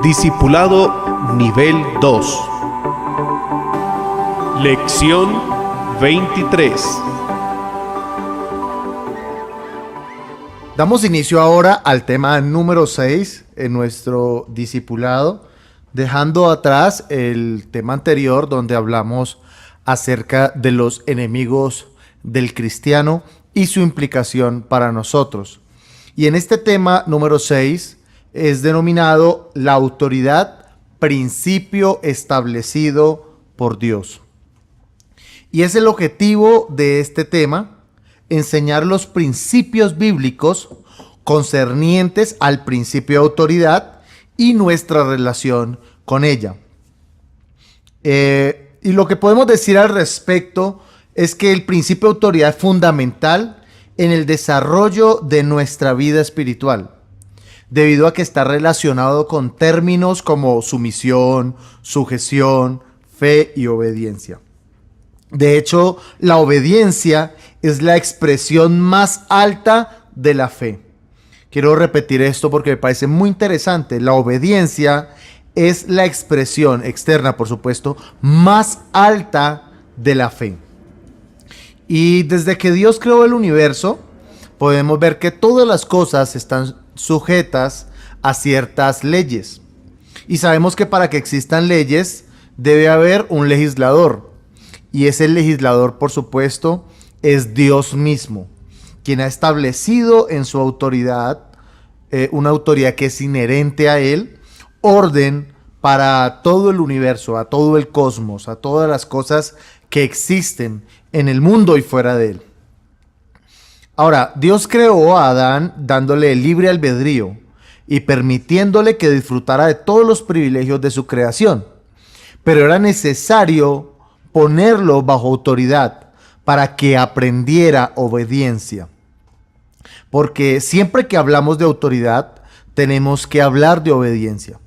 Discipulado Nivel 2. Lección 23. Damos inicio ahora al tema número 6 en nuestro discipulado, dejando atrás el tema anterior donde hablamos acerca de los enemigos del cristiano y su implicación para nosotros. Y en este tema número 6 es denominado la autoridad, principio establecido por Dios. Y es el objetivo de este tema, enseñar los principios bíblicos concernientes al principio de autoridad y nuestra relación con ella. Y lo que podemos decir al respecto es que el principio de autoridad es fundamental en el desarrollo de nuestra vida espiritual, debido a que está relacionado con términos como sumisión, sujeción, fe y obediencia. De hecho, la obediencia es la expresión más alta de la fe. Quiero repetir esto porque me parece muy interesante. La obediencia es la expresión externa, por supuesto, más alta de la fe. Y desde que Dios creó el universo, podemos ver que todas las cosas están sujetas a ciertas leyes. Y sabemos que para que existan leyes debe haber un legislador. Y ese legislador, por supuesto, es Dios mismo, quien ha establecido en su autoridad, una autoridad que es inherente a Él, orden para todo el universo, a todo el cosmos, a todas las cosas que existen en el mundo y fuera de él. Ahora, Dios creó a Adán dándole libre albedrío y permitiéndole que disfrutara de todos los privilegios de su creación. Pero era necesario ponerlo bajo autoridad para que aprendiera obediencia. Porque siempre que hablamos de autoridad, tenemos que hablar de obediencia.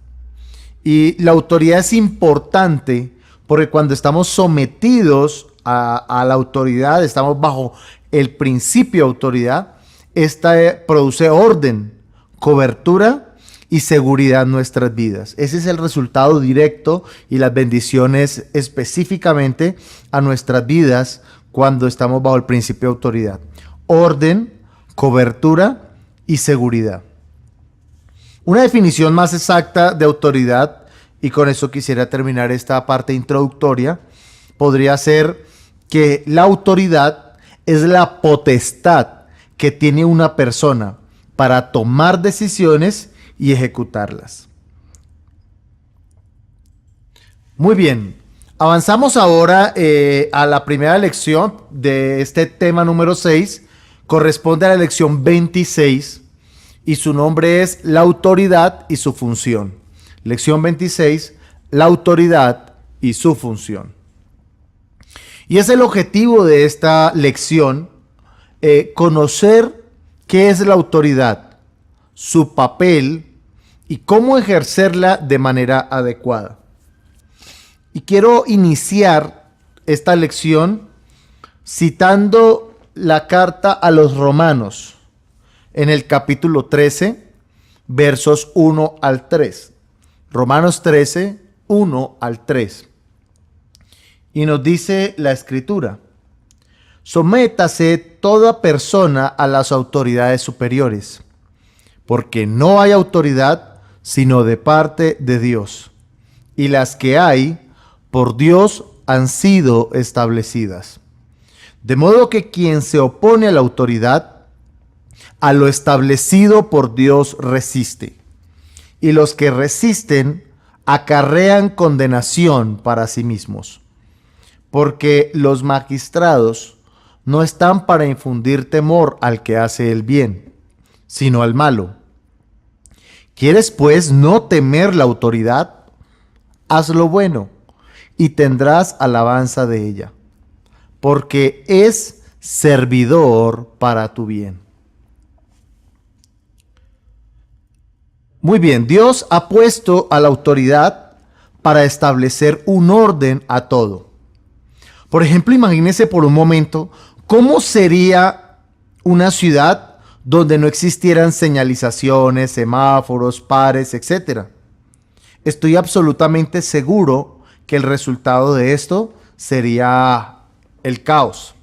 Y la autoridad es importante porque cuando estamos sometidos a la autoridad, estamos bajo el principio de autoridad, esta produce orden, cobertura y seguridad en nuestras vidas. Ese es el resultado directo y las bendiciones específicamente a nuestras vidas cuando estamos bajo el principio de autoridad. Orden, cobertura y seguridad. Una definición más exacta de autoridad, y con eso quisiera terminar esta parte introductoria, podría ser que la autoridad es la potestad que tiene una persona para tomar decisiones y ejecutarlas. Muy bien, avanzamos ahora a la primera lección de este tema número 6. Corresponde a la lección 26 y su nombre es la autoridad y su función. Lección 26, la autoridad y su función. Y es el objetivo de esta lección, conocer qué es la autoridad, su papel y cómo ejercerla de manera adecuada. Y quiero iniciar esta lección citando la carta a los Romanos en el capítulo 13, versos 1 al 3. Romanos 13, 1 al 3. Y nos dice la Escritura: sométase toda persona a las autoridades superiores, porque no hay autoridad sino de parte de Dios, y las que hay por Dios han sido establecidas. De modo que quien se opone a la autoridad, a lo establecido por Dios resiste, y los que resisten acarrean condenación para sí mismos. Porque los magistrados no están para infundir temor al que hace el bien, sino al malo. ¿Quieres pues no temer la autoridad? Haz lo bueno y tendrás alabanza de ella, porque es servidor para tu bien. Muy bien, Dios ha puesto a la autoridad para establecer un orden a todo. Por ejemplo, imagínese por un momento cómo sería una ciudad donde no existieran señalizaciones, semáforos, pares, etc. estoy absolutamente seguro que el resultado de esto sería el caos.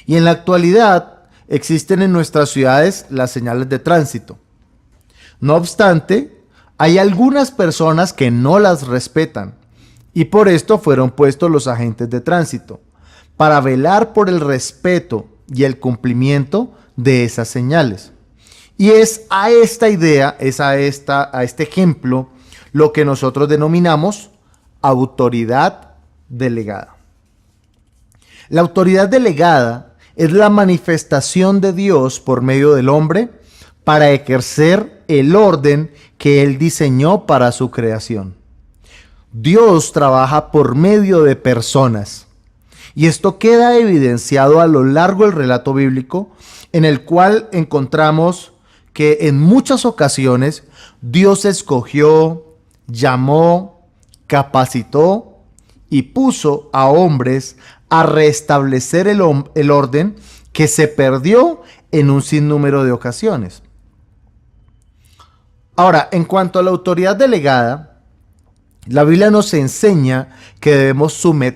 Y en la actualidad existen en nuestras ciudades las señales de tránsito. No obstante, hay algunas personas que no las respetan y por esto fueron puestos los agentes de tránsito, para velar por el respeto y el cumplimiento de esas señales. Y es a esta idea, a este ejemplo, lo que nosotros denominamos autoridad delegada. La autoridad delegada es la manifestación de Dios por medio del hombre para ejercer el orden que Él diseñó para su creación. Dios trabaja por medio de personas. Y esto queda evidenciado a lo largo del relato bíblico, en el cual encontramos que en muchas ocasiones Dios escogió, llamó, capacitó y puso a hombres a restablecer el orden que se perdió en un sinnúmero de ocasiones. Ahora, en cuanto a la autoridad delegada, la Biblia nos enseña que debemos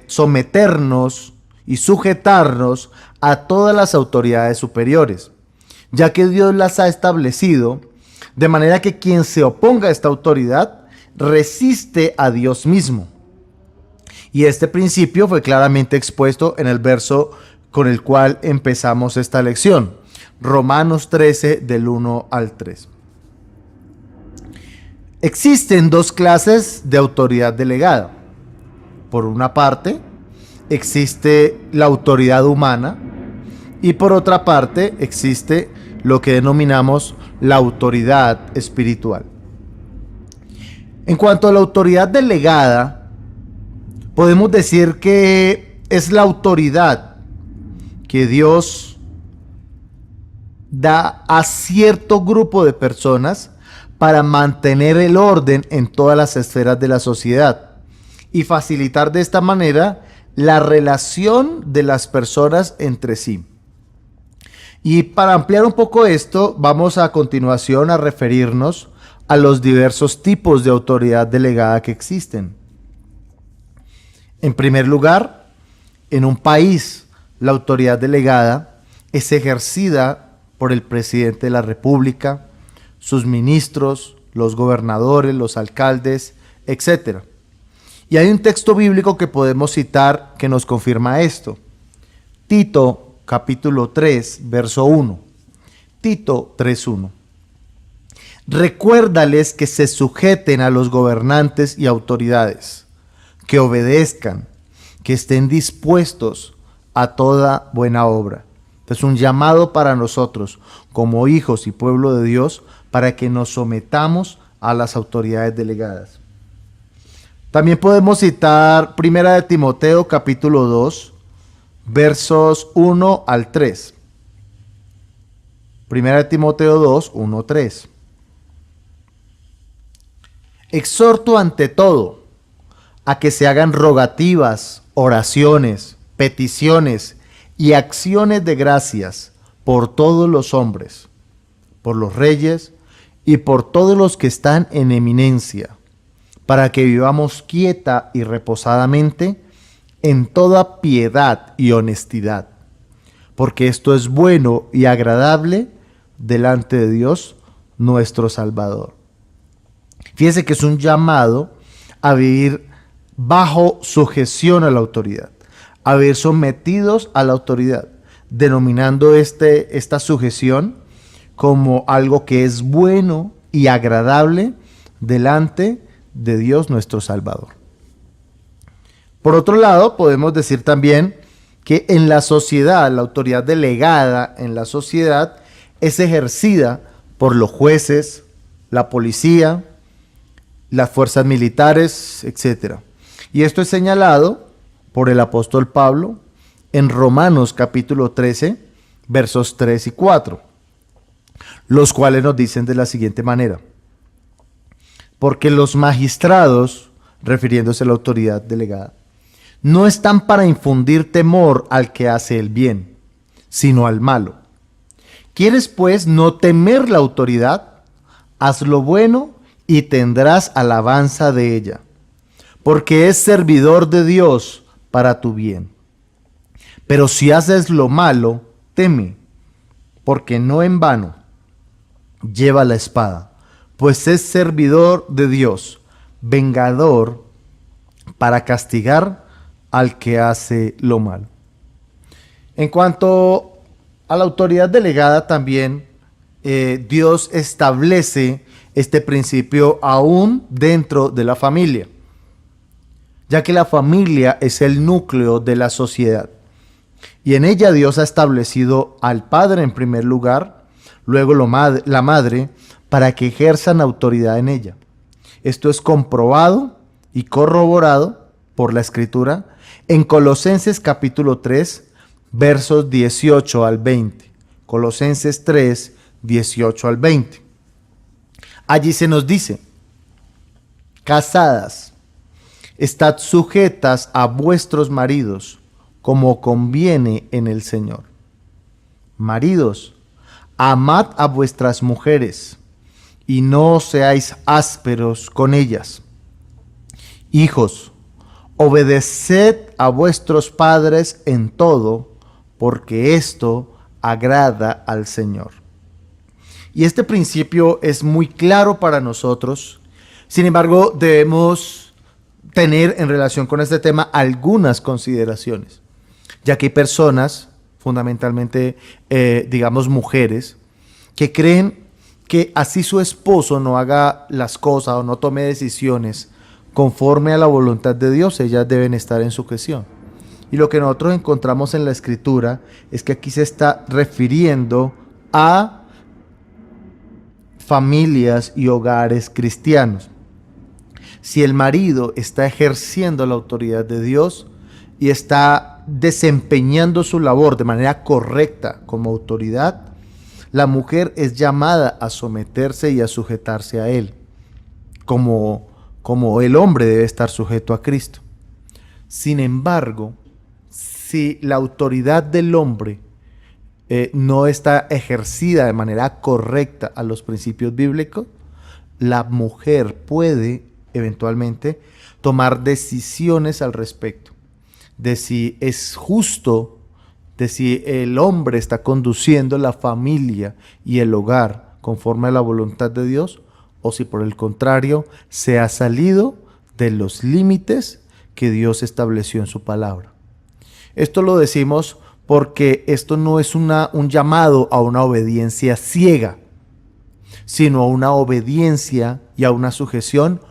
someternos y sujetarnos a todas las autoridades superiores, ya que Dios las ha establecido, de manera que quien se oponga a esta autoridad resiste a Dios mismo. Y este principio fue claramente expuesto en el verso con el cual empezamos esta lección, Romanos 13 del 1 al 3. Existen dos clases de autoridad delegada. Por una parte, existe la autoridad humana y por otra parte existe lo que denominamos la autoridad espiritual. En cuanto a la autoridad delegada, podemos decir que es la autoridad que Dios da a cierto grupo de personas para mantener el orden en todas las esferas de la sociedad y facilitar de esta manera la relación de las personas entre sí. Y para ampliar un poco esto, vamos a continuación a referirnos a los diversos tipos de autoridad delegada que existen. En primer lugar, en un país, la autoridad delegada es ejercida por el presidente de la República, sus ministros, los gobernadores, los alcaldes, etc. Y hay un texto bíblico que podemos citar que nos confirma esto. Tito, capítulo 3, verso 1. Tito 3:1. Recuérdales que se sujeten a los gobernantes y autoridades, que obedezcan, que estén dispuestos a toda buena obra. Es un llamado para nosotros, como hijos y pueblo de Dios, para que nos sometamos a las autoridades delegadas. También podemos citar 1 de Timoteo capítulo 2, versos 1 al 3. 1 de Timoteo 2, 1, 3. Exhorto ante todo a que se hagan rogativas, oraciones, peticiones y acciones de gracias por todos los hombres, por los reyes y por todos los que están en eminencia, para que vivamos quieta y reposadamente en toda piedad y honestidad, porque esto es bueno y agradable delante de Dios nuestro Salvador. Fíjese que es un llamado a vivir bajo sujeción a la autoridad, a vivir sometidos a la autoridad, denominando esta sujeción como algo que es bueno y agradable delante de Dios nuestro Salvador. Por otro lado, podemos decir también que en la sociedad, la autoridad delegada en la sociedad es ejercida por los jueces, la policía, las fuerzas militares, etc. Y esto es señalado por el apóstol Pablo en Romanos capítulo 13, versos 3 y 4, los cuales nos dicen de la siguiente manera: porque los magistrados, refiriéndose a la autoridad delegada, no están para infundir temor al que hace el bien, sino al malo. ¿Quieres pues no temer la autoridad? Haz lo bueno y tendrás alabanza de ella, porque es servidor de Dios para tu bien. Pero si haces lo malo, teme, porque no en vano lleva la espada, pues es servidor de Dios, vengador para castigar al que hace lo malo. En cuanto a la autoridad delegada también, Dios establece este principio aún dentro de la familia, ya que la familia es el núcleo de la sociedad. Y en ella Dios ha establecido al padre en primer lugar, luego la madre, para que ejerzan autoridad en ella. Esto es comprobado y corroborado por la Escritura en Colosenses capítulo 3, versos 18 al 20. Colosenses 3, 18 al 20. Allí se nos dice: casadas, estad sujetas a vuestros maridos, como conviene en el Señor. Maridos, amad a vuestras mujeres, y no seáis ásperos con ellas. Hijos, obedeced a vuestros padres en todo, porque esto agrada al Señor. Y este principio es muy claro para nosotros. Sin embargo, debemos tener en relación con este tema algunas consideraciones, ya que hay personas, fundamentalmente, digamos mujeres, que creen que así su esposo no haga las cosas o no tome decisiones conforme a la voluntad de Dios, ellas deben estar en sujeción. Y lo que nosotros encontramos en la Escritura es que aquí se está refiriendo a familias y hogares cristianos. Si el marido está ejerciendo la autoridad de Dios y está desempeñando su labor de manera correcta como autoridad, la mujer es llamada a someterse y a sujetarse a él, como el hombre debe estar sujeto a Cristo. Sin embargo, si la autoridad del hombre no está ejercida de manera correcta a los principios bíblicos, la mujer puede eventualmente tomar decisiones al respecto, de si es justo, de si el hombre está conduciendo la familia y el hogar conforme a la voluntad de Dios, o si por el contrario se ha salido de los límites que Dios estableció en su palabra. Esto lo decimos porque esto no es un llamado a una obediencia ciega, sino a una obediencia y a una sujeción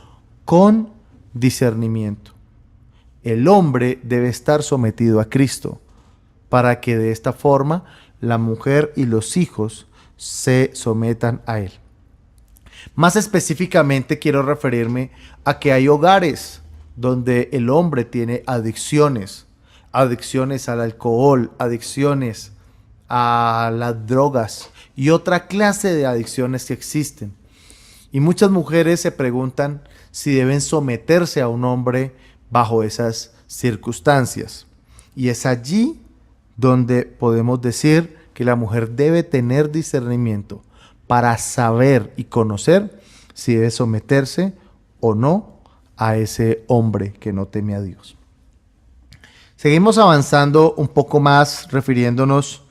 con discernimiento. El hombre debe estar sometido a Cristo para que de esta forma la mujer y los hijos se sometan a Él. Más específicamente quiero referirme a que hay hogares donde el hombre tiene adicciones al alcohol, adicciones a las drogas y otra clase de adicciones que existen. Y muchas mujeres se preguntan si deben someterse a un hombre bajo esas circunstancias. Y es allí donde podemos decir que la mujer debe tener discernimiento para saber y conocer si debe someterse o no a ese hombre que no teme a Dios. Seguimos avanzando un poco más refiriéndonos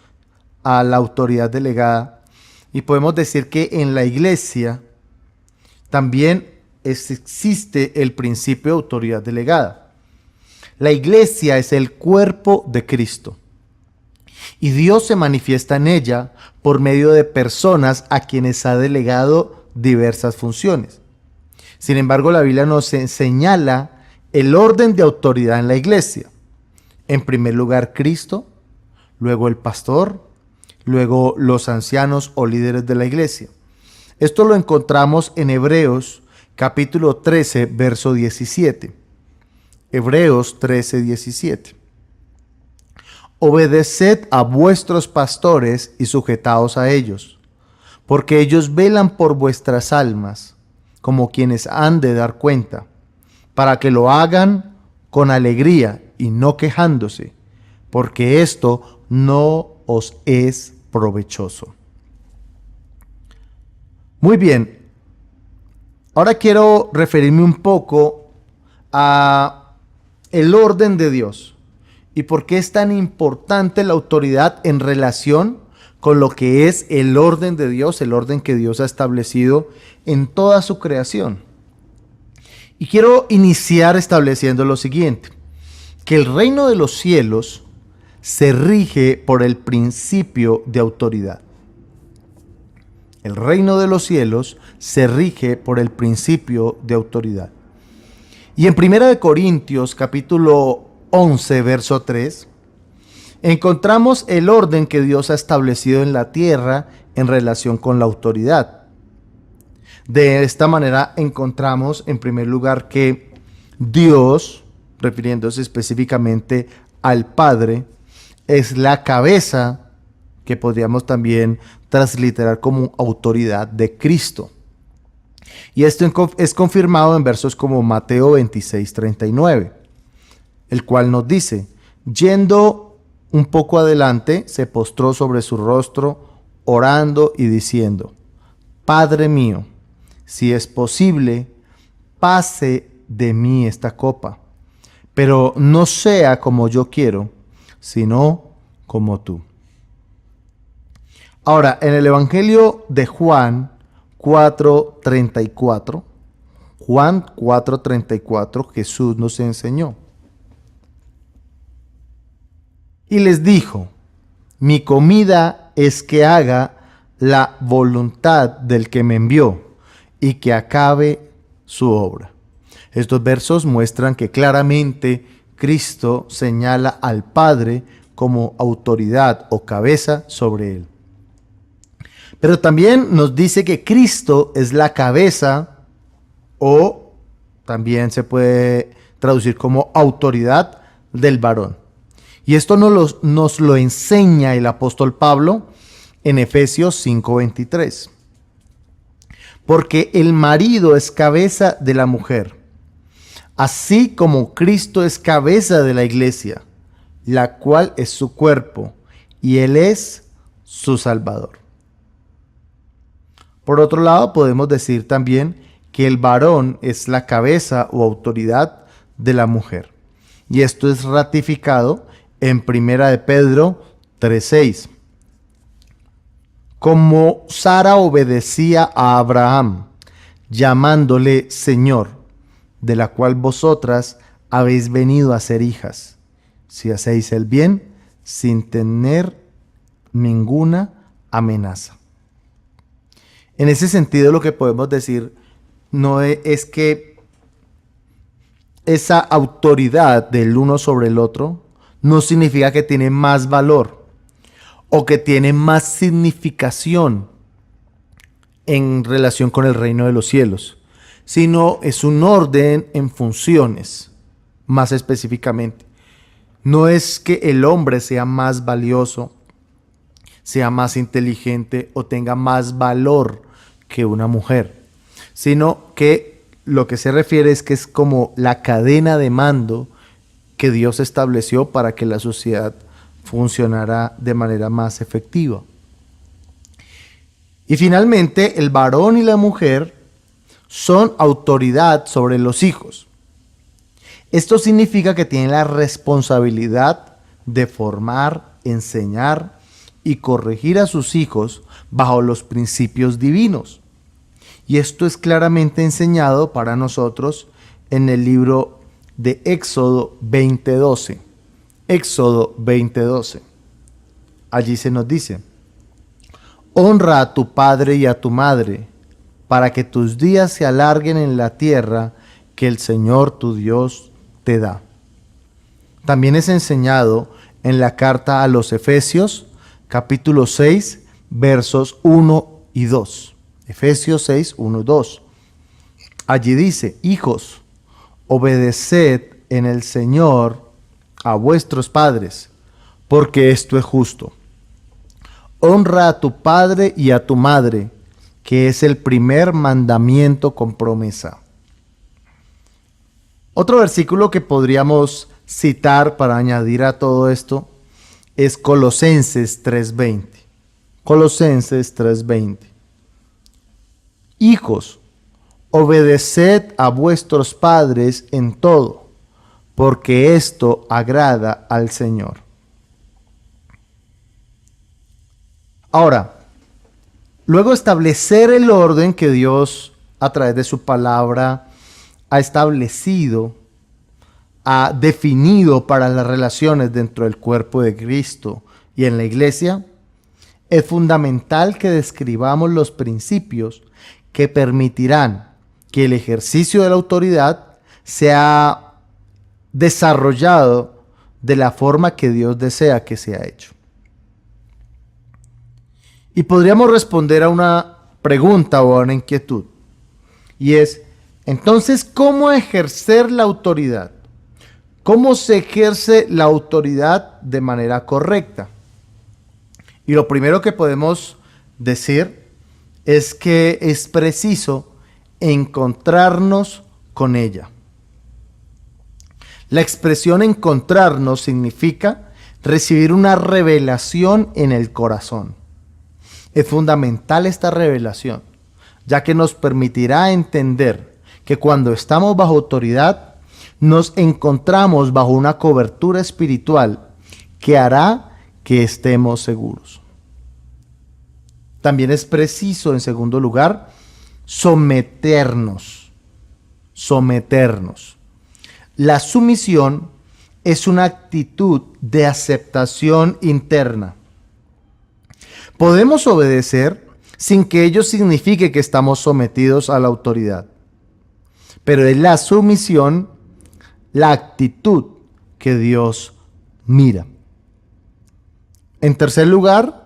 a la autoridad delegada y podemos decir que en la iglesia también existe el principio de autoridad delegada. La iglesia es el cuerpo de Cristo y Dios se manifiesta en ella por medio de personas a quienes ha delegado diversas funciones. Sin embargo, la Biblia nos señala el orden de autoridad en la iglesia. En primer lugar, Cristo, luego el pastor, luego los ancianos o líderes de la iglesia. Esto lo encontramos en Hebreos capítulo 13, verso 17. Hebreos 13, 17. Obedeced a vuestros pastores y sujetaos a ellos, porque ellos velan por vuestras almas, como quienes han de dar cuenta, para que lo hagan con alegría y no quejándose, porque esto no os es provechoso. Muy bien, Ahora quiero referirme un poco a el orden de Dios y por qué es tan importante la autoridad en relación con lo que es el orden de Dios, el orden que Dios ha establecido en toda su creación. Y quiero iniciar estableciendo lo siguiente, que el reino de los cielos se rige por el principio de autoridad. El reino de los cielos se rige por el principio de autoridad. Y en 1 Corintios capítulo 11, verso 3, encontramos el orden que Dios ha establecido en la tierra en relación con la autoridad. De esta manera encontramos en primer lugar que Dios, refiriéndose específicamente al Padre, es la cabeza, que podríamos también transliterar como autoridad de Cristo. Y esto es confirmado en versos como Mateo 26, 39, el cual nos dice: yendo un poco adelante, se postró sobre su rostro, orando y diciendo: Padre mío, si es posible, pase de mí esta copa, pero no sea como yo quiero, sino como tú. Ahora, en el Evangelio de Juan 4:34, Juan 4:34, Jesús nos enseñó. Y les dijo: mi comida es que haga la voluntad del que me envió y que acabe su obra. Estos versos muestran que claramente Cristo señala al Padre como autoridad o cabeza sobre él. Pero también nos dice que Cristo es la cabeza, o también se puede traducir como autoridad del varón. Y esto nos lo enseña el apóstol Pablo en Efesios 5:23. Porque el marido es cabeza de la mujer, así como Cristo es cabeza de la iglesia, la cual es su cuerpo, y Él es su Salvador. Por otro lado, podemos decir también que el varón es la cabeza o autoridad de la mujer. Y esto es ratificado en 1 de Pedro 3:6. Como Sara obedecía a Abraham, llamándole Señor, de la cual vosotras habéis venido a ser hijas, si hacéis el bien sin tener ninguna amenaza. En ese sentido, lo que podemos decir no es que esa autoridad del uno sobre el otro no significa que tiene más valor o que tiene más significación en relación con el reino de los cielos, sino es un orden en funciones, más específicamente. No es que el hombre sea más valioso, sea más inteligente o tenga más valor que una mujer, sino que lo que se refiere es que es como la cadena de mando que Dios estableció para que la sociedad funcionara de manera más efectiva. Y finalmente, el varón y la mujer son autoridad sobre los hijos. Esto significa que tienen la responsabilidad de formar, enseñar y corregir a sus hijos bajo los principios divinos. Y esto es claramente enseñado para nosotros en el libro de Éxodo 20:12. Éxodo 20:12. Allí se nos dice: honra a tu padre y a tu madre, para que tus días se alarguen en la tierra que el Señor tu Dios te da. También es enseñado en la carta a los Efesios, capítulo 6, versos 1 y 2. Efesios 6, 1 y 2. Allí dice: hijos, obedeced en el Señor a vuestros padres, porque esto es justo. Honra a tu padre y a tu madre, que es el primer mandamiento con promesa. Otro versículo que podríamos citar para añadir a todo esto es Colosenses 3:20. Colosenses 3:20. Hijos, obedeced a vuestros padres en todo, porque esto agrada al Señor. Ahora, luego de establecer el orden que Dios a través de su palabra ha establecido, ha definido para las relaciones dentro del cuerpo de Cristo y en la iglesia, es fundamental que describamos los principios que permitirán que el ejercicio de la autoridad sea desarrollado de la forma que Dios desea que sea hecho. Y podríamos responder a una pregunta o a una inquietud, y es, entonces, ¿cómo ejercer la autoridad? ¿Cómo se ejerce la autoridad de manera correcta? Y lo primero que podemos decir es que es preciso encontrarnos con ella. La expresión encontrarnos significa recibir una revelación en el corazón. Es fundamental esta revelación, ya que nos permitirá entender que cuando estamos bajo autoridad, nos encontramos bajo una cobertura espiritual que hará que estemos seguros. También es preciso, en segundo lugar, someternos. La sumisión es una actitud de aceptación interna. Podemos obedecer sin que ello signifique que estamos sometidos a la autoridad, pero es la sumisión la actitud que Dios mira. En tercer lugar,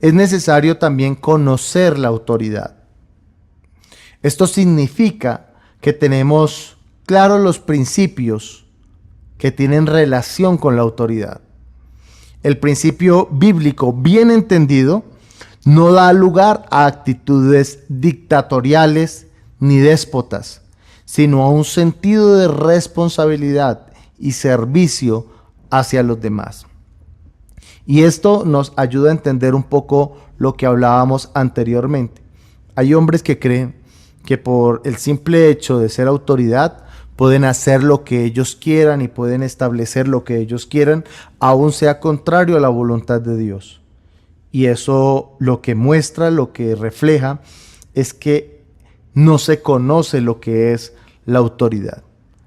es necesario también conocer la autoridad. Esto significa que tenemos claros los principios que tienen relación con la autoridad. El principio bíblico bien entendido no da lugar a actitudes dictatoriales ni déspotas, sino a un sentido de responsabilidad y servicio hacia los demás. Y esto nos ayuda a entender un poco lo que hablábamos anteriormente. Hay hombres que creen que por el simple hecho de ser autoridad pueden hacer lo que ellos quieran y pueden establecer lo que ellos quieran, aun sea contrario a la voluntad de Dios. Y eso lo que muestra, lo que refleja, es que no se conoce lo que es la autoridad.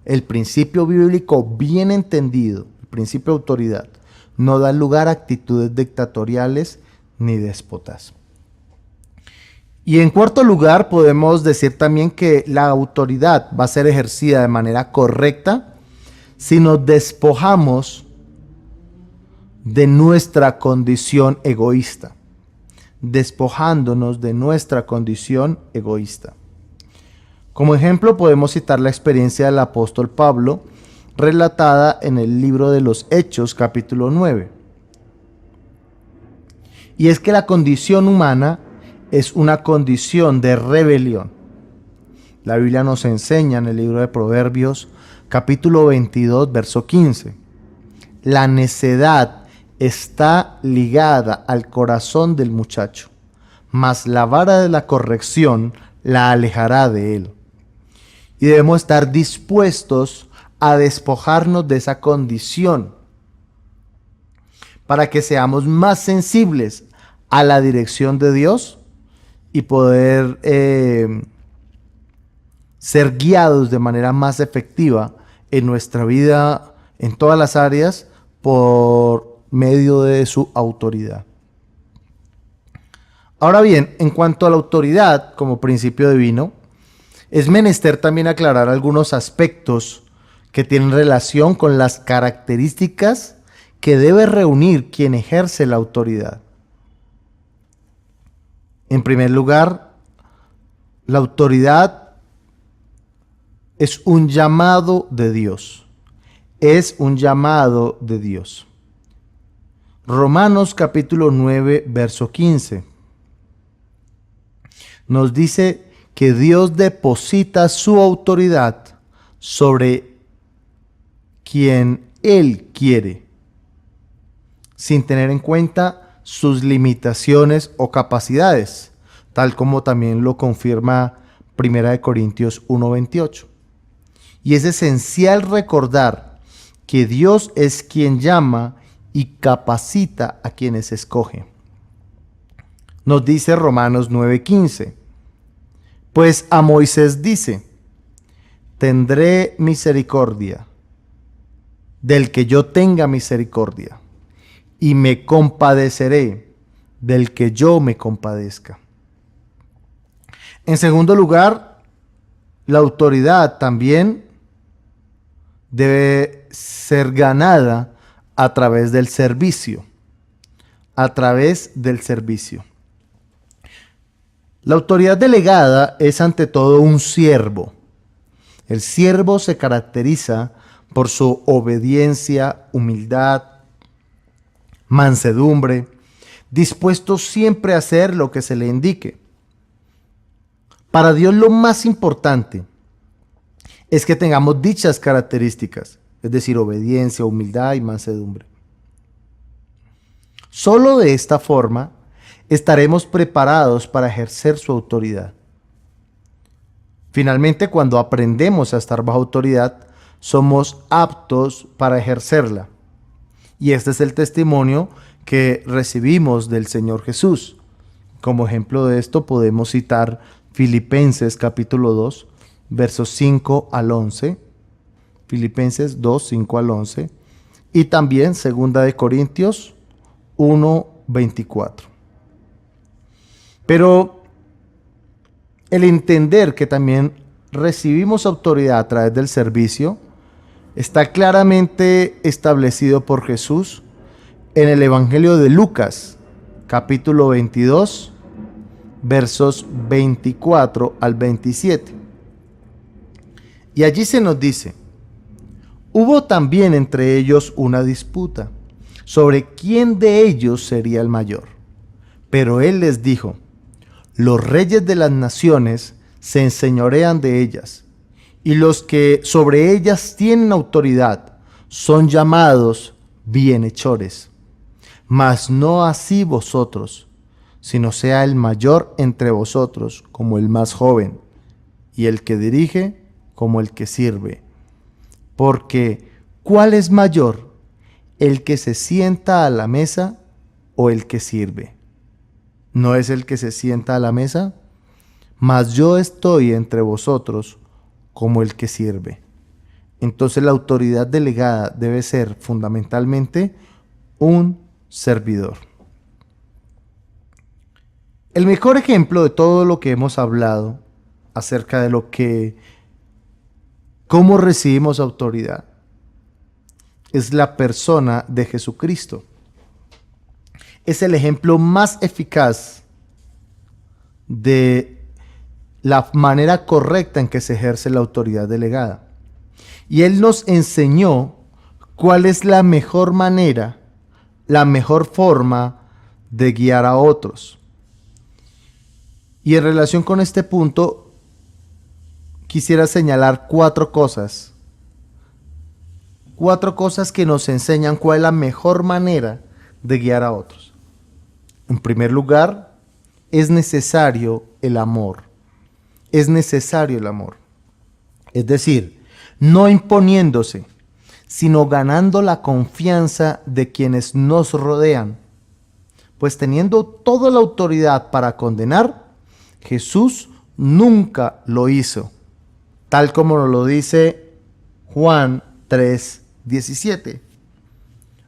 El principio bíblico bien entendido, el principio de autoridad, no da lugar a actitudes dictatoriales ni déspotas. Y en cuarto lugar, podemos decir también que la autoridad va a ser ejercida de manera correcta si nos despojamos de nuestra condición egoísta, despojándonos de nuestra condición egoísta. Como ejemplo, podemos citar la experiencia del apóstol Pablo, relatada en el libro de los Hechos, capítulo 9. Y es que la condición humana es una condición de rebelión. La Biblia nos enseña en el libro de Proverbios, capítulo 22, verso 15. La necedad está ligada al corazón del muchacho, mas la vara de la corrección la alejará de él. Y debemos estar dispuestos a despojarnos de esa condición para que seamos más sensibles a la dirección de Dios y poder ser guiados de manera más efectiva en nuestra vida, en todas las áreas, por medio de su autoridad. Ahora bien, en cuanto a la autoridad como principio divino, es menester también aclarar algunos aspectos que tienen relación con las características que debe reunir quien ejerce la autoridad. En primer lugar, la autoridad es un llamado de Dios. Es un llamado de Dios. Romanos capítulo 9, verso 15. Nos dice que Dios deposita su autoridad sobre quien Él quiere, sin tener en cuenta sus limitaciones o capacidades, tal como también lo confirma Primera de Corintios 1:28. Y es esencial recordar que Dios es quien llama y capacita a quienes escoge. Nos dice Romanos 9:15. Pues a Moisés dice: tendré misericordia del que yo tenga misericordia, y me compadeceré del que yo me compadezca. En segundo lugar, la autoridad también debe ser ganada a través del servicio. A través del servicio. La autoridad delegada es ante todo un siervo. El siervo se caracteriza por su obediencia, humildad, mansedumbre, dispuesto siempre a hacer lo que se le indique. Para Dios lo más importante es que tengamos dichas características, es decir, obediencia, humildad y mansedumbre. Solo de esta forma estaremos preparados para ejercer su autoridad. Finalmente, cuando aprendemos a estar bajo autoridad, somos aptos para ejercerla. Y este es el testimonio que recibimos del Señor Jesús. Como ejemplo de esto podemos citar Filipenses capítulo 2, versos 5 al 11. Filipenses 2, 5 al 11. Y también 2 de Corintios 1, 24. Pero el entender que también recibimos autoridad a través del servicio está claramente establecido por Jesús en el Evangelio de Lucas, capítulo 22, versos 24 al 27. Y allí se nos dice: hubo también entre ellos una disputa sobre quién de ellos sería el mayor. Pero él les dijo: los reyes de las naciones se enseñorean de ellas, y los que sobre ellas tienen autoridad son llamados bienhechores. Mas no así vosotros, sino sea el mayor entre vosotros como el más joven, y el que dirige como el que sirve. Porque ¿cuál es mayor, el que se sienta a la mesa o el que sirve? ¿No es el que se sienta a la mesa? Mas yo estoy entre vosotros como el que sirve. Entonces la autoridad delegada debe ser fundamentalmente un servidor. El mejor ejemplo de todo lo que hemos hablado acerca de cómo recibimos autoridad es la persona de Jesucristo. Es el ejemplo más eficaz de la manera correcta en que se ejerce la autoridad delegada. Y Él nos enseñó cuál es la mejor manera, la mejor forma de guiar a otros. Y en relación con este punto, quisiera señalar cuatro cosas que nos enseñan cuál es la mejor manera de guiar a otros. En primer lugar, es necesario el amor. Es necesario el amor. Es decir, no imponiéndose, sino ganando la confianza de quienes nos rodean. Pues teniendo toda la autoridad para condenar, Jesús nunca lo hizo, tal como nos lo dice Juan 3:17.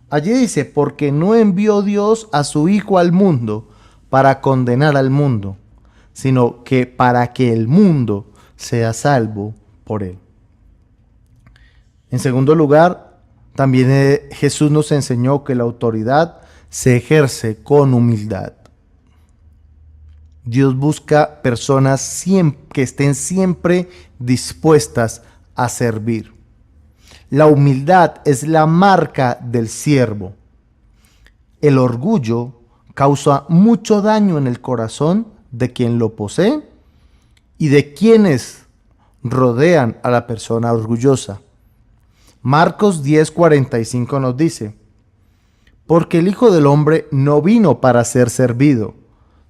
Allí dice: porque no envió Dios a su Hijo al mundo para condenar al mundo, sino que para que el mundo sea salvo por él. En segundo lugar, también Jesús nos enseñó que la autoridad se ejerce con humildad. Dios busca personas que estén siempre dispuestas a servir. La humildad es la marca del siervo. El orgullo causa mucho daño en el corazón de quien lo posee y de quienes rodean a la persona orgullosa. Marcos 10:45 nos dice: porque el Hijo del Hombre no vino para ser servido,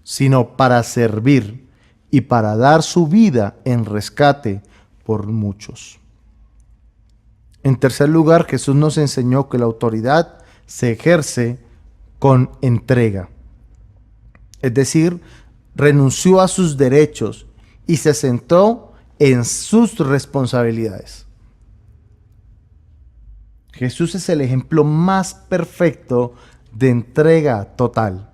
sino para servir y para dar su vida en rescate por muchos. En tercer lugar, Jesús nos enseñó que la autoridad se ejerce con entrega. Es decir, renunció a sus derechos y se centró en sus responsabilidades. Jesús es el ejemplo más perfecto de entrega total.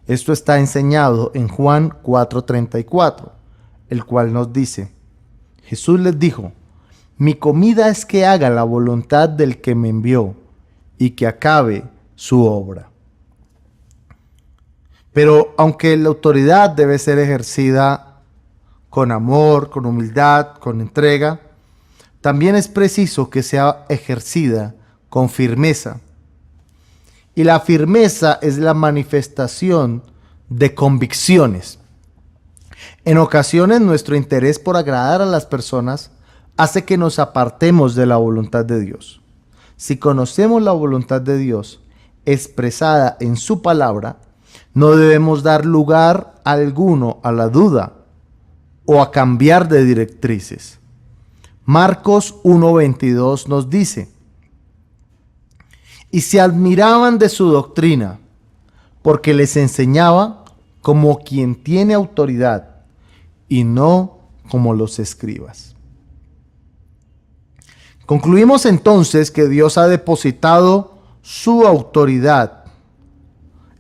Esto está enseñado en Juan 4:34, el cual nos dice: Jesús les dijo: mi comida es que haga la voluntad del que me envió y que acabe su obra. Pero aunque la autoridad debe ser ejercida con amor, con humildad, con entrega, también es preciso que sea ejercida con firmeza. Y la firmeza es la manifestación de convicciones. En ocasiones nuestro interés por agradar a las personas hace que nos apartemos de la voluntad de Dios. Si conocemos la voluntad de Dios expresada en su palabra, no debemos dar lugar alguno a la duda o a cambiar de directrices. Marcos 1:22 nos dice: y se admiraban de su doctrina, porque les enseñaba como quien tiene autoridad y no como los escribas. Concluimos entonces que Dios ha depositado su autoridad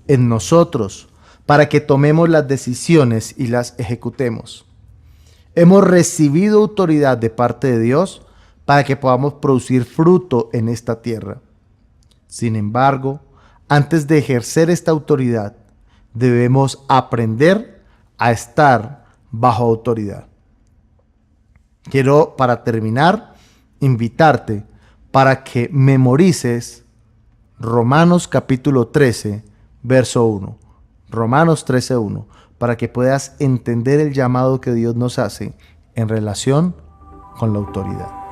en nosotros para que tomemos las decisiones y las ejecutemos. Hemos recibido autoridad de parte de Dios para que podamos producir fruto en esta tierra. Sin embargo, antes de ejercer esta autoridad, debemos aprender a estar bajo autoridad. Quiero, para terminar, invitarte para que memorices Romanos capítulo 13, verso 1. Romanos 13:1, para que puedas entender el llamado que Dios nos hace en relación con la autoridad.